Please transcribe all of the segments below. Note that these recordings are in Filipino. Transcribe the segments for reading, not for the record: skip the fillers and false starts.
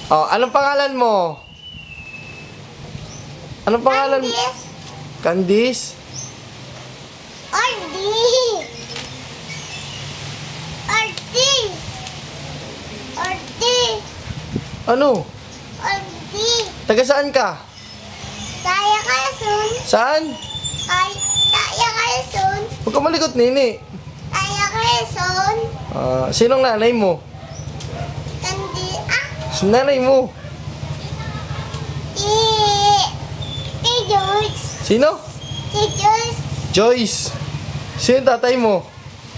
Oh, anong pangalan mo? Anong pangalan? Candice. Ordi. Ordi. Ordi. Ano? Ordi. Taga saan ka? Kaya Quezon. Saan? Kaya Quezon. Huwag ka malikot, nini. Kaya Quezon. Sinong nanay mo? Kandi. Si nanay mo. Si Joyce. Sino? Si Joyce. Joyce. Sino yung tatay mo?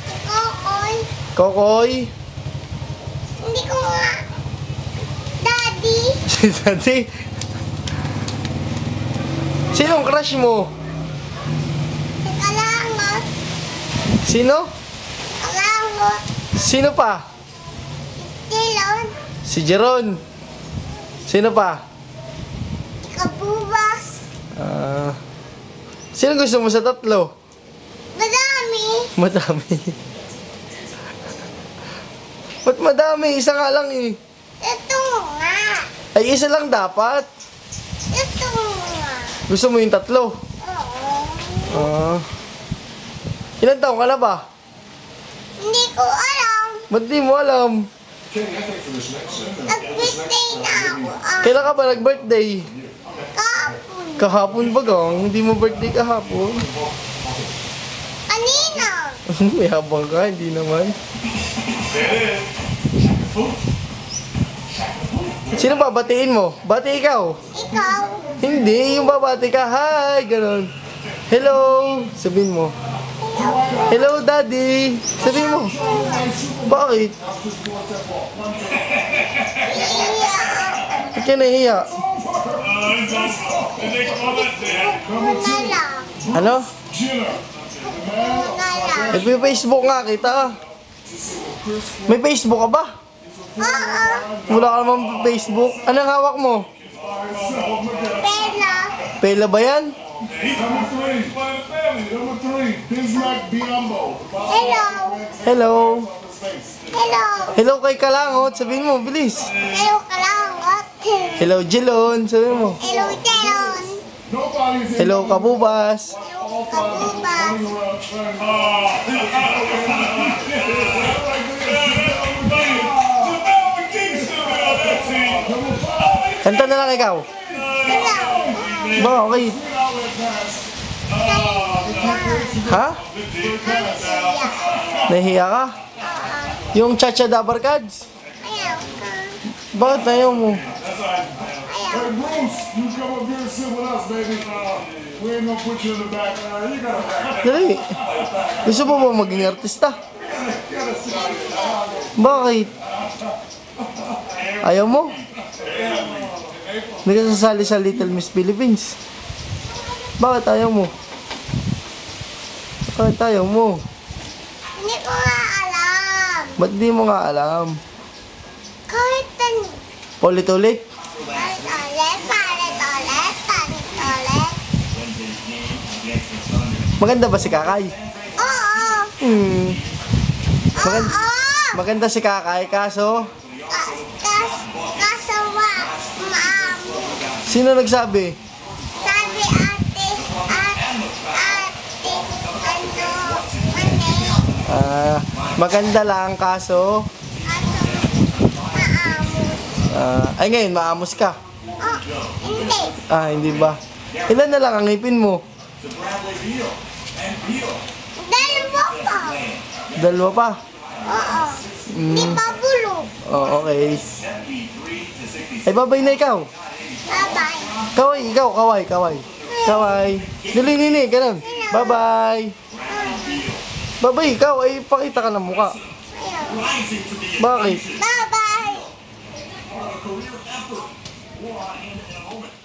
Si Kokoy. Kokoy. Hindi ko nga. Daddy. Si daddy. Sinong crush mo? Si Kalangot. Sino? Kalangot. Sino pa? Tilon. Si Jeron. Sino pa? Kabubas. Sino gusto mo sa tatlo? Madami. Madami. Ba't madami? Isa nga lang eh. Ito nga. Ay, isa lang dapat. Ito nga. Gusto mo yung tatlo? Oo. Ilan taong ka na ba? Hindi ko alam. Ba't di mo alam? Nag-birthday na ako. Kailan ka ba nag-birthday? Kahapon. Kahapon ba gang? Hindi mo birthday kahapon? Kanina. May habang ka, hindi naman. Sino ba batiin mo? Bati ikaw? Ikaw. Hindi, yung babati ka. Hi! Ganon. Hello! Sabihin mo. Hello, Daddy! Sabihin mo. Bakit? Ba't ka nahiya? Muna lang. Ano? Muna lang. May Facebook nga kita. May Facebook ka ba? Oo. Wala ka naman Facebook. Anong hawak mo? Pela. Pela ba yan? Hello. Hello. Hello. Hello kay Kalangot. Sabihin mo, bilis. Hello, Kalangot. Hello, Jelon. Sabihin mo. Hello, Telon. Hello, Kabubas. Hello, Kabubas. Kanta na lang ikaw. Hello. Bakit? Ha? Nahiya ka? Yung Chacha Dabar Cards? Ayaw ka. Bakit ayaw mo? Ayaw. Hey Bruce, you come up here and sit with us, baby. We ain't gonna put you in the back. You gotta Dali. Gusto mo ba maging artista? Bakit? Ayaw mo? Hindi ka sasali sa Little Miss Philippines. Bakit ayaw mo? Bakit ayaw mo? Hindi ko nga alam. Ba't di mo nga alam? Kahit ano. Ulit-ulit? Palit ulit, palit ulit, palit ulit. Maganda ba si Kakay? Oo. Maganda, Oo. maganda si Kakay, kaso Kasawa. Maamo. sino nagsabi? Sabi ate, mani. Maganda lang, kaso Maamo. ay ngayon, maamos ka. Oh, hindi. Hindi ba? Ilan na lang ang ngipin mo? Dalawa pa. Dalawa pa? Oo. Di pa bulog. Oh, okay. Ay, babay na ikaw. Bye-bye. Kaway, ikaw, kaway, kaway. Kaway. Dali, nini, ganun. Bye-bye. Babay, ikaw, ay pakita ka ng mukha. Ayaw. Bakit? Bye-bye. career effort. War I end in a moment.